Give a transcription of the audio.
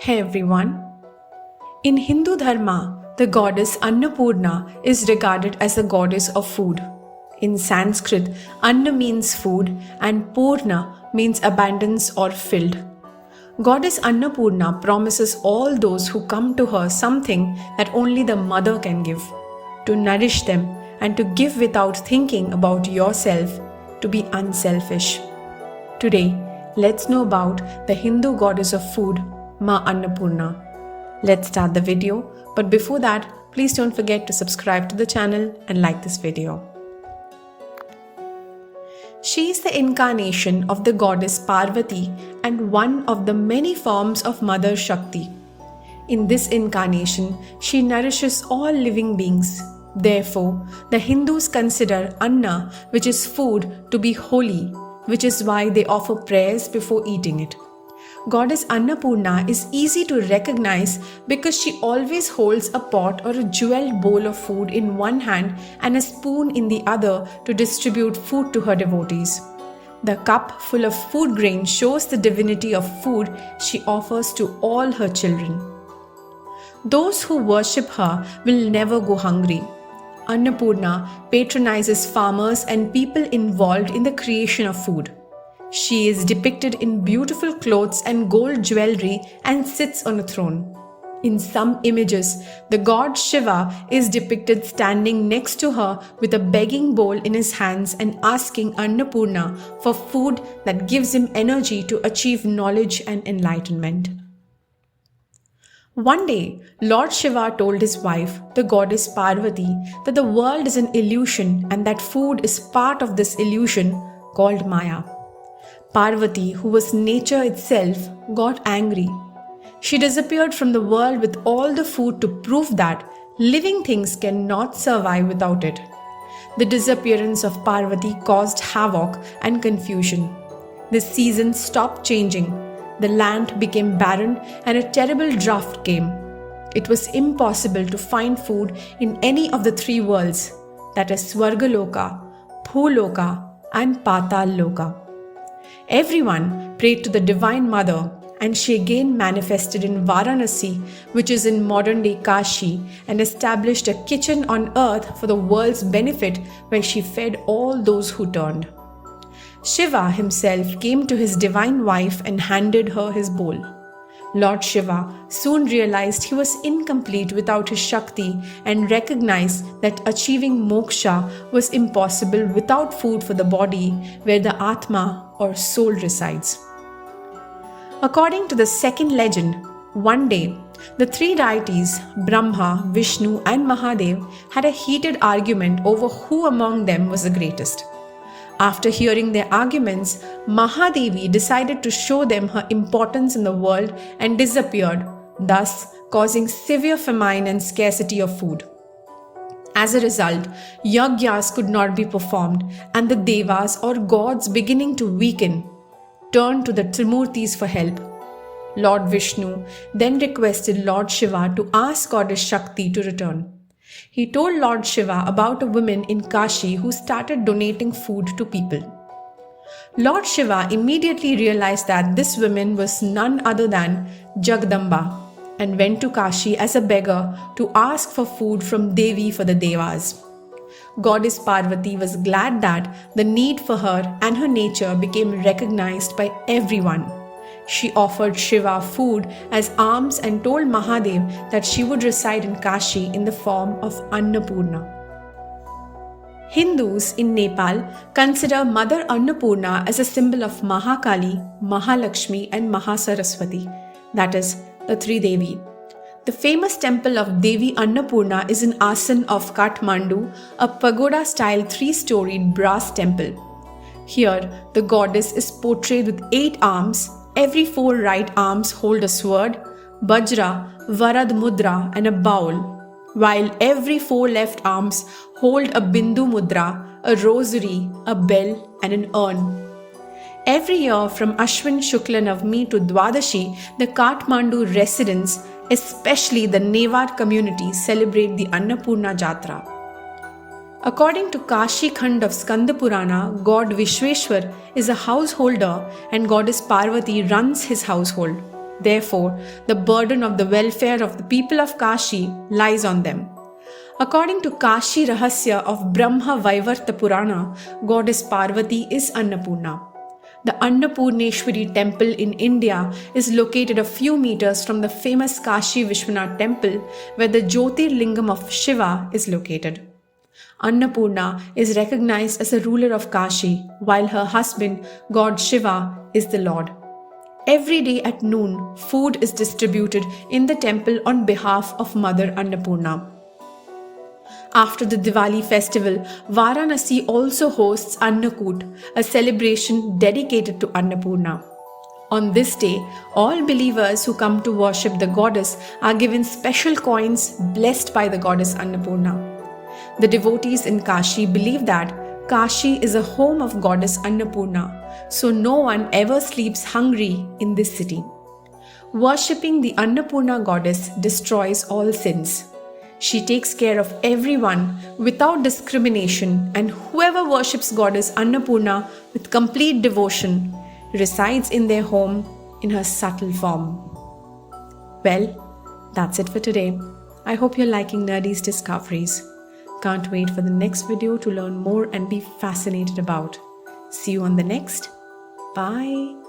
Hey everyone. In Hindu Dharma, the goddess Annapurna is regarded as the goddess of food. In Sanskrit, Anna means food and Purna means abundance or filled. Goddess Annapurna promises all those who come to her something that only the mother can give, to nourish them and to give without thinking about yourself, to be unselfish. Today, let's know about the Hindu goddess of food, Ma Annapurna. Let's start the video, but before that, please don't forget to subscribe to the channel and like this video. She is the incarnation of the goddess Parvati and one of the many forms of Mother Shakti. In this incarnation, she nourishes all living beings. Therefore, the Hindus consider Anna, which is food, to be holy, which is why they offer prayers before eating it. Goddess Annapurna is easy to recognize because she always holds a pot or a jeweled bowl of food in one hand and a spoon in the other to distribute food to her devotees. The cup full of food grain shows the divinity of food she offers to all her children. Those who worship her will never go hungry. Annapurna patronizes farmers and people involved in the creation of food. She is depicted in beautiful clothes and gold jewelry and sits on a throne. In some images, the god Shiva is depicted standing next to her with a begging bowl in his hands and asking Annapurna for food that gives him energy to achieve knowledge and enlightenment. One day, Lord Shiva told his wife, the goddess Parvati, that the world is an illusion and that food is part of this illusion called Maya. Parvati, who was nature itself, got angry. She disappeared from the world with all the food to prove that living things cannot survive without it. The disappearance of Parvati caused havoc and confusion. The seasons stopped changing. The land became barren and a terrible drought came. It was impossible to find food in any of the three worlds, that is Swargaloka, Bhuloka and Patal Loka. Everyone prayed to the Divine Mother, and she again manifested in Varanasi, which is in modern-day Kashi, and established a kitchen on earth for the world's benefit where she fed all those who turned. Shiva himself came to his divine wife and handed her his bowl. Lord Shiva soon realized he was incomplete without his Shakti and recognized that achieving moksha was impossible without food for the body where the Atma or soul resides. According to the second legend, one day, the three deities, Brahma, Vishnu and Mahadev, had a heated argument over who among them was the greatest. After hearing their arguments, Mahadevi decided to show them her importance in the world and disappeared, thus causing severe famine and scarcity of food. As a result, yajnas could not be performed and the devas or gods beginning to weaken, turned to the Trimurtis for help. Lord Vishnu then requested Lord Shiva to ask Goddess Shakti to return. He told Lord Shiva about a woman in Kashi who started donating food to people. Lord Shiva immediately realized that this woman was none other than Jagdamba and went to Kashi as a beggar to ask for food from Devi for the Devas. Goddess Parvati was glad that the need for her and her nature became recognized by everyone. She offered Shiva food as alms and told Mahadev that she would reside in Kashi in the form of Annapurna. Hindus in Nepal consider Mother Annapurna as a symbol of Mahakali, Mahalakshmi and Mahasaraswati, that is, the three Devi. The famous temple of Devi Annapurna is in Asan of Kathmandu, a pagoda-style three-storied brass temple. Here, the goddess is portrayed with 8 arms. Every 4 right arms hold a sword, Bajra, Varad Mudra and a bowl, while every 4 left arms hold a Bindu Mudra, a rosary, a bell and an urn. Every year from Ashwin Shukla Navami to Dwadashi, the Kathmandu residents, especially the Newar community, celebrate the Annapurna Jatra. According to Kashi Khand of Skanda Purana, God Vishweshwar is a householder and goddess Parvati runs his household. Therefore, the burden of the welfare of the people of Kashi lies on them. According to Kashi Rahasya of Brahma Vaivarta Purana, goddess Parvati is Annapurna. The Annapurneshwari temple in India is located a few meters from the famous Kashi Vishwanath temple, where the Jyotirlingam of Shiva is located. Annapurna is recognized as a ruler of Kashi, while her husband, God Shiva, is the Lord. Every day at noon, food is distributed in the temple on behalf of Mother Annapurna. After the Diwali festival, Varanasi also hosts Annakut, a celebration dedicated to Annapurna. On this day, all believers who come to worship the goddess are given special coins blessed by the goddess Annapurna. The devotees in Kashi believe that Kashi is a home of goddess Annapurna, so no one ever sleeps hungry in this city. Worshipping the Annapurna goddess destroys all sins. She takes care of everyone without discrimination, and whoever worships goddess Annapurna with complete devotion resides in their home in her subtle form. Well, that's it for today. I hope you're liking Nerdies discoveries. Can't wait for the next video to learn more and be fascinated about. See you on the next. Bye.